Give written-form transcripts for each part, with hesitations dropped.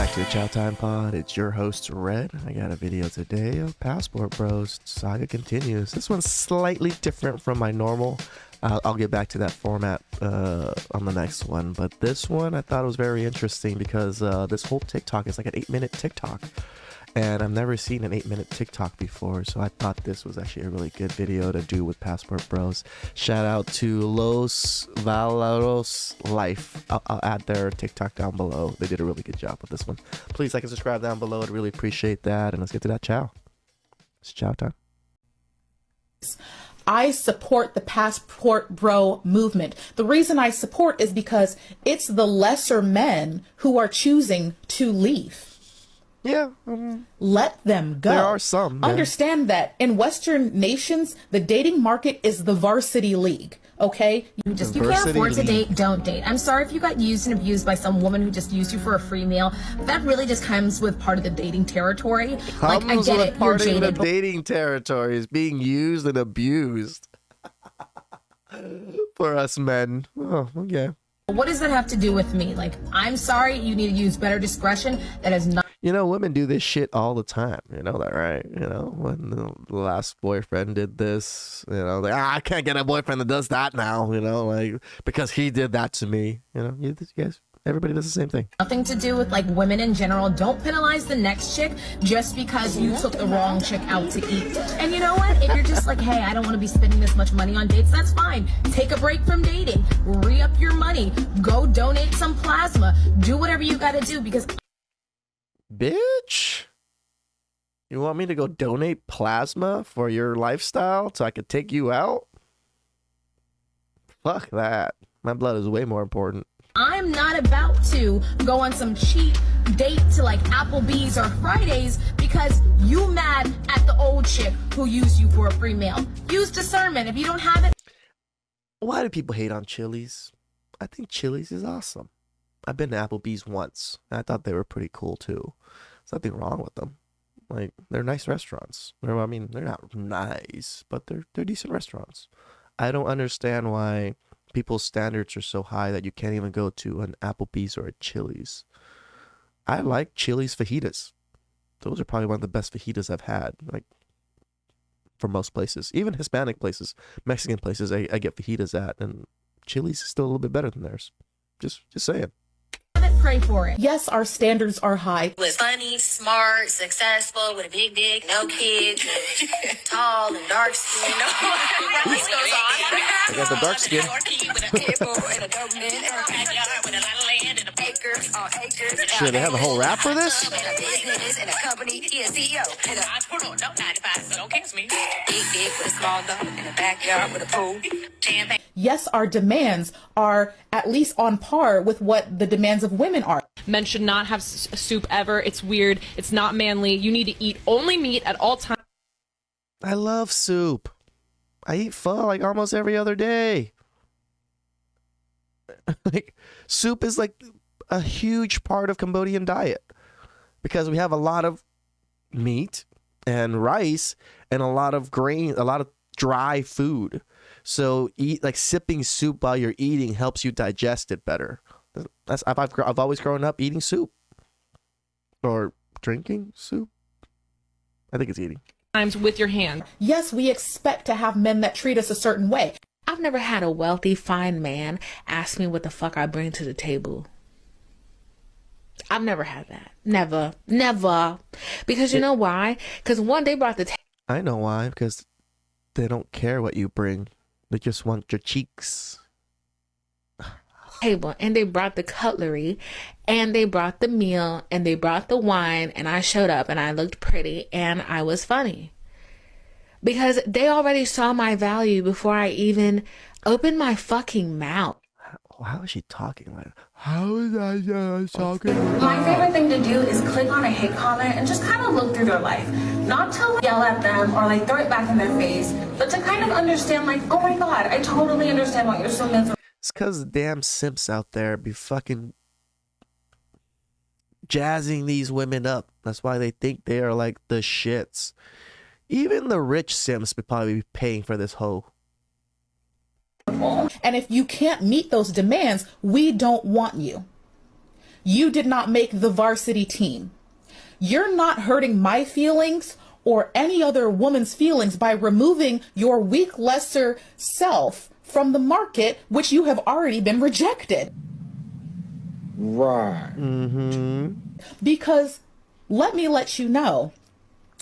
back to the Chow Time Pod. It's your host, Red. I got a video today of Passport Bros. Saga continues. This one's slightly different from my normal. I'll get back to that format on the next one. But this one, I thought it was very interesting because this whole TikTok is like an 8-minute TikTok. And I've never seen an 8-minute TikTok before, so I thought this was actually a really good video to do with Passport Bros. Shout out to Los Valeros Life. I'll add their TikTok down below. They did a really good job with this one. Please like and subscribe down below. I'd really appreciate that. And let's get to that chow. It's chow time. I support the Passport Bro movement. The reason I support is because it's the lesser men who are choosing to leave. Yeah. Let them go. There are some. Yeah. Understand that in Western nations, the dating market is the varsity league. Okay? You can't afford to date, don't date. I'm sorry if you got used and abused by some woman who just used you for a free meal. That really just comes with part of the dating territory. Like, I get it, you're Part of jaded. the dating territory is being used and abused. For us men. Oh, okay. What does that have to do with me? Like, I'm sorry, you need to use better discretion. That is not. You know, women do this shit all the time. You know that, right? You know, when the last boyfriend did this, you know, like, I can't get a boyfriend that does that now, you know, like, because he did that to me. You know, you guys, everybody does the same thing. Nothing to do with like women in general. Don't penalize the next chick just because you took the wrong chick out to eat. And you know what? If you're just like, hey, I don't want to be spending this much money on dates, that's fine. Take a break from dating. Re-up your money. Go donate some plasma. Do whatever you got to do because. Bitch, you want me to go donate plasma for your lifestyle so I could take you out? Fuck that. My blood is way more important. I'm not about to go on some cheap date to like Applebee's or Fridays because you mad at the old chick who used you for a free meal. Use discernment. If you don't have it. Why do people hate on Chili's? I think Chili's is awesome. I've been to Applebee's once. And I thought they were pretty cool too. There's nothing wrong with them. Like, they're nice restaurants. I mean, they're not nice, but they're decent restaurants. I don't understand why people's standards are so high that you can't even go to an Applebee's or a Chili's. I like Chili's fajitas. Those are probably one of the best fajitas I've had. Like, for most places, even Hispanic places, Mexican places, I get fajitas at, and Chili's is still a little bit better than theirs. Just saying. Pray for it. Yes, our standards are high. Was funny, smart, successful, with a big dick, no kids, tall and dark skin. The list goes on. I got the dark skin. Shit, they have a whole rap for this? Yes, our demands are at least on par with what the demands of women are. Men should not have soup ever. It's weird. It's not manly. You need to eat only meat at all times. I love soup. I eat pho like almost every other day. Like, soup is like a huge part of Cambodian diet because we have a lot of meat and rice and a lot of grain, a lot of dry food. So sipping soup while you're eating helps you digest it better. I've always grown up eating soup or drinking soup. I think it's eating. Times with your hand. Yes, we expect to have men that treat us a certain way. I've never had a wealthy, fine man ask me what the fuck I bring to the table. I've never had that. Never. Because you know why? Because one, they brought the table. I know why. Because they don't care what you bring. They just want your cheeks. Table, and they brought the cutlery, and they brought the meal, and they brought the wine, and I showed up, and I looked pretty, and I was funny. Because they already saw my value before I even opened my fucking mouth. How is she talking like that? How is that talking like My favorite thing to do is click on a hate comment and just kind of look through their life. Not to like, yell at them or like throw it back in their face, but to kind of understand like, oh my God, I totally understand what you're so miserable. It's because the damn simps out there be fucking jazzing these women up. That's why they think they are like the shits. Even the rich simps would probably be paying for this hoe. And if you can't meet those demands, we don't want you. you did not make the varsity team. You're not hurting my feelings or any other woman's feelings by removing your weak, lesser self from the market, which you have already been rejected. Right. Because let me let you know,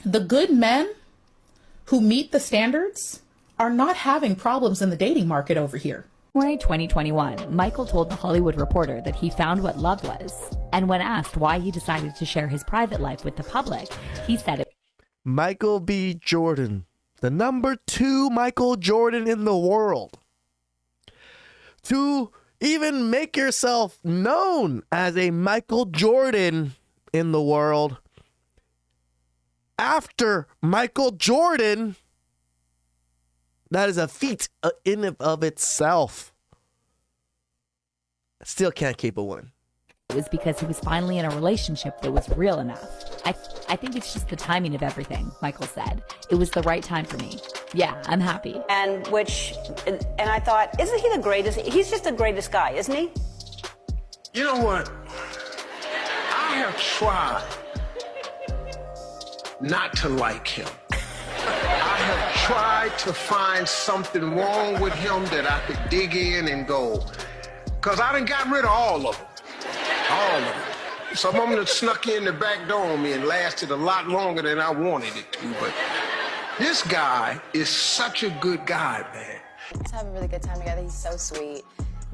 the good men who meet the standards are not having problems in the dating market over here. January 2021, Michael told The Hollywood Reporter that he found what love was. And when asked why he decided to share his private life with the public, he said it. Michael B. Jordan, the number 2 Michael Jordan in the world. To even make yourself known as a Michael Jordan in the world after Michael Jordan, that is a feat in and of itself. Still can't keep a woman. It was because he was finally in a relationship that was real enough. I think it's just the timing of everything, Michael said. It was the right time for me. Yeah, I'm happy. And I thought, isn't he the greatest? He's just the greatest guy, isn't he? You know what? I have tried not to like him. I have tried to find something wrong with him that I could dig in and go, because I done got rid of all of them. All of them. Some of them that snuck in the back door on me and lasted a lot longer than I wanted it to, but this guy is such a good guy, man. Let's have a really good time together. He's so sweet,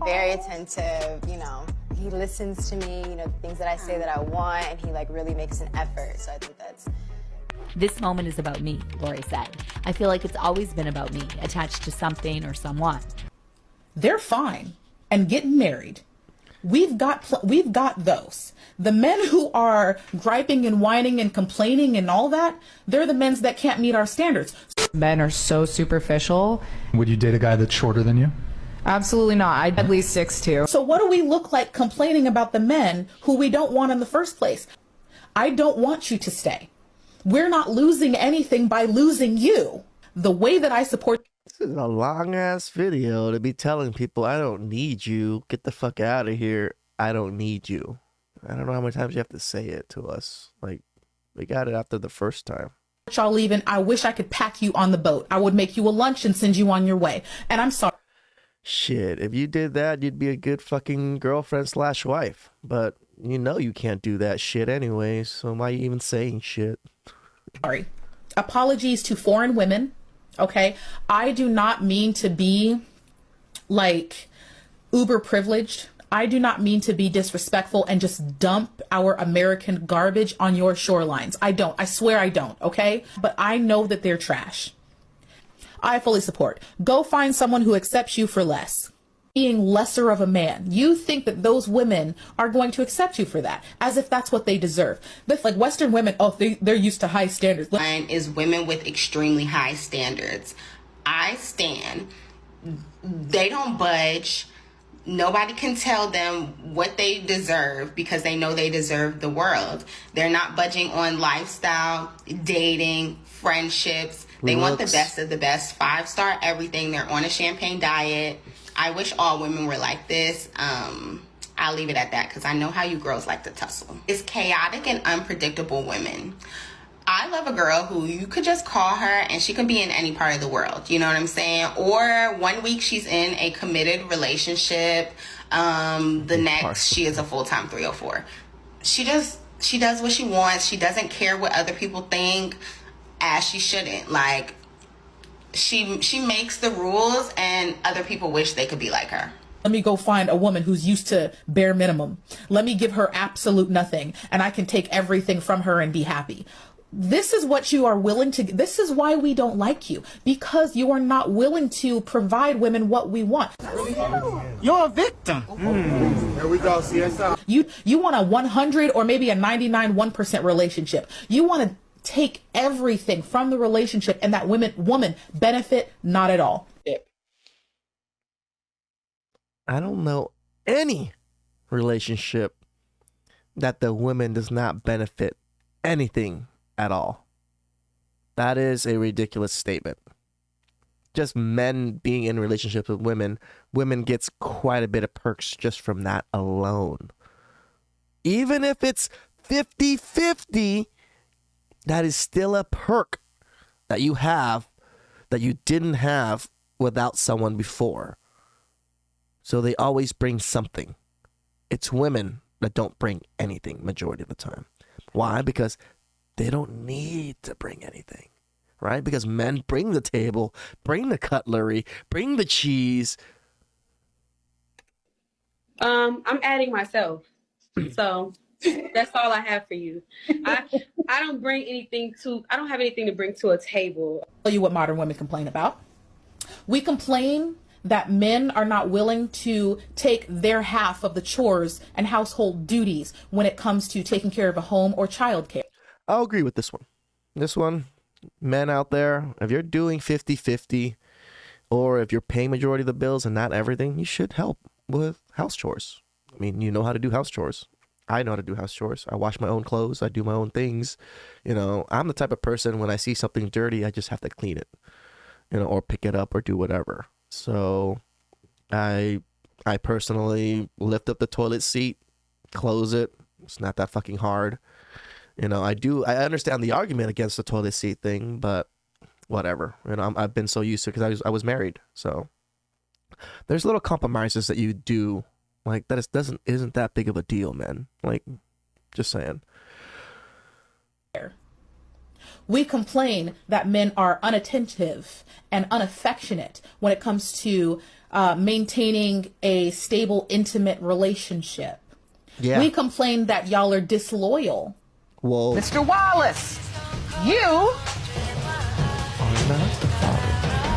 very attentive, you know. He listens to me, you know, the things that I say that I want, and he like really makes an effort. So I think that's... This moment is about me, Lori said. I feel like it's always been about me, attached to something or someone. They're fine and getting married. We've got those. The men who are griping and whining and complaining and all that, they're the men that can't meet our standards. Men are so superficial. Would you date a guy that's shorter than you? Absolutely not. I'd at least 6'2". So what do we look like complaining about the men who we don't want in the first place? I don't want you to stay. We're not losing anything by losing you. The way that I support... This is a long ass video to be telling people, I don't need you. Get the fuck out of here. I don't need you. I don't know how many times you have to say it to us. Like, we got it after the first time. Y'all leaving. I wish I could pack you on the boat. I would make you a lunch and send you on your way. And I'm sorry. Shit, if you did that, you'd be a good fucking girlfriend / wife. But you know you can't do that shit anyway, so why are you even saying shit? Sorry. Apologies to foreign women. Okay, I do not mean to be like uber privileged. I do not mean to be disrespectful and just dump our American garbage on your shorelines. I don't. I swear I don't. Okay, but I know that they're trash. I fully support. Go find someone who accepts you for less. Being lesser of a man. You think that those women are going to accept you for that, as if that's what they deserve. But like Western women, oh, they're used to high standards. Mine is women with extremely high standards. I stand. They don't budge. Nobody can tell them what they deserve because they know they deserve the world. They're not budging on lifestyle, dating, friendships. They want the best of the best. 5-star everything. They're on a champagne diet. I wish all women were like this. I'll leave it at that because I know how you girls like to tussle. It's chaotic and unpredictable women. I love a girl who you could just call her and she can be in any part of the world. You know what I'm saying? Or one week she's in a committed relationship. The next she is a full-time 304. She does what she wants. She doesn't care what other people think, as she shouldn't. Like, she makes the rules and other people wish they could be like her. Let me go find a woman who's used to bare minimum. Let me give her absolute nothing and I can take everything from her and be happy. This is what you are willing to, this is why we don't like you, because you are not willing to provide women what we want. You're a victim. Here we go, CSI. You want a 100 or maybe a 1% relationship. You want to take everything from the relationship and that woman benefit not at all. I don't know any relationship that the woman does not benefit anything at all. That is a ridiculous statement. Just men being in relationships with women gets quite a bit of perks just from that alone. Even if it's 50-50, that is still a perk that you have that you didn't have without someone before. So they always bring something. It's women that don't bring anything majority of the time. Why? Because they don't need to bring anything, right? Because men bring the table, bring the cutlery, bring the cheese. I'm adding myself. So that's all I have for you. I don't bring anything to, I don't have anything to bring to a table. I'll tell you what modern women complain about. We complain that men are not willing to take their half of the chores and household duties when it comes to taking care of a home or childcare. I'll agree with this one. This one, men out there, if you're doing 50-50 or if you're paying majority of the bills and not everything, you should help with house chores. I mean, you know how to do house chores. I know how to do house chores. I wash my own clothes. I do my own things. You know, I'm the type of person when I see something dirty, I just have to clean it, you know, or pick it up or do whatever. So I personally lift up the toilet seat, close it. It's not that fucking hard. You know, I understand the argument against the toilet seat thing, but whatever. You know, I've been so used to it because I was married. So there's little compromises that you do, like that isn't that big of a deal, man. Like, just saying. We complain that men are unattentive and unaffectionate when it comes to maintaining a stable, intimate relationship. Yeah. We complain that y'all are disloyal. Whoa. Mr. Wallace, you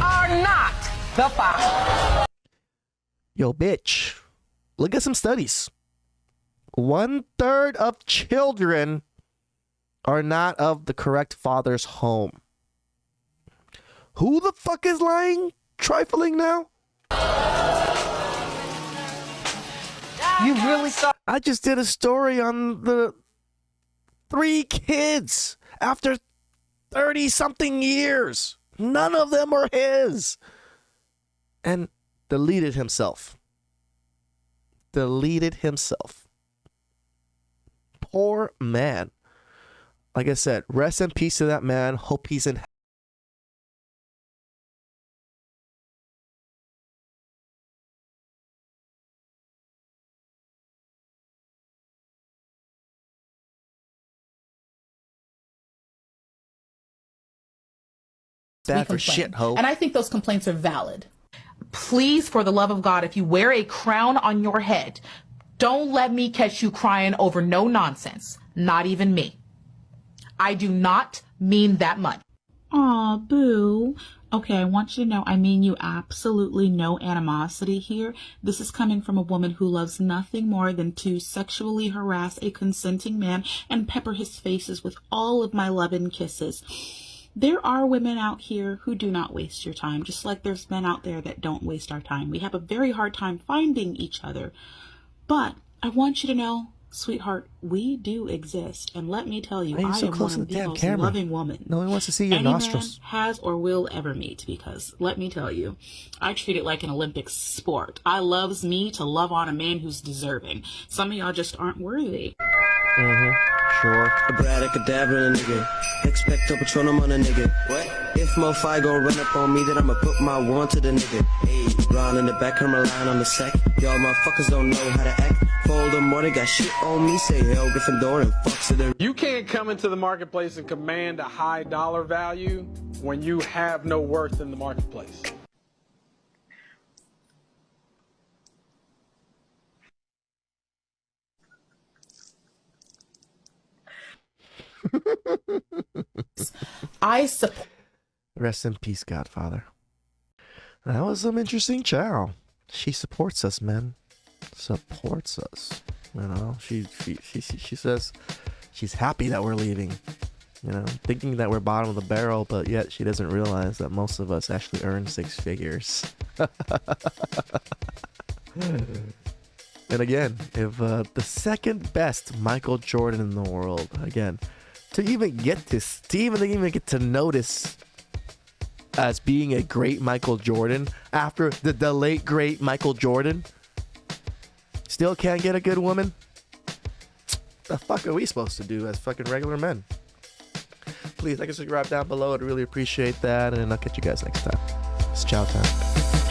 are not the father. Yo, bitch. Look at some studies. 1/3 of children are not of the correct father's home. Who the fuck is lying? Trifling now? You really thought I just did a story on the 3 kids after 30-something years. None of them are his. And deleted himself. Poor man. Like I said, rest in peace to that man. Hope he's in bad for shit, ho. And I think those complaints are valid. Please, for the love of God, if you wear a crown on your head, don't let me catch you crying over no nonsense. Not even me. I do not mean that much. Aw, boo. Okay, I want you to know I mean you absolutely no animosity here. This is coming from a woman who loves nothing more than to sexually harass a consenting man and pepper his faces with all of my love and kisses. There are women out here who do not waste your time, just like there's men out there that don't waste our time. We have a very hard time finding each other. But I want you to know, sweetheart, we do exist. And let me tell you, I am one of the most loving women no one wants to see your nostrils. Man has or will ever meet, because let me tell you, I treat it like an Olympic sport. I loves me to love on a man who's deserving. Some of y'all just aren't worthy. Sure. Abracadabra, nigga. Expecto Patronum on a nigga. What? If Mo-Fi gon' run up on me, then I'ma put my one to the nigga. Hey, Ron in the back, I'm relying on the sack. Y'all motherfuckers don't know how to act. Fold them more, they got shit on me. Say hell, Gryffindor and fucks to them. You can't come into the marketplace and command a high dollar value when you have no worth in the marketplace. I support. Rest in peace, Godfather. That was some interesting chow. She supports us, man. Supports us. You know, she says she's happy that we're leaving. You know, thinking that we're bottom of the barrel, but yet she doesn't realize that most of us actually earn 6 figures. And again, if the second best Michael Jordan in the world, again, to even get this, to even get to notice as being a great Michael Jordan after the late great Michael Jordan, still can't get a good woman. the fuck are we supposed to do as fucking regular men? Please like and subscribe down below. I'd really appreciate that. And I'll catch you guys next time. It's chow time.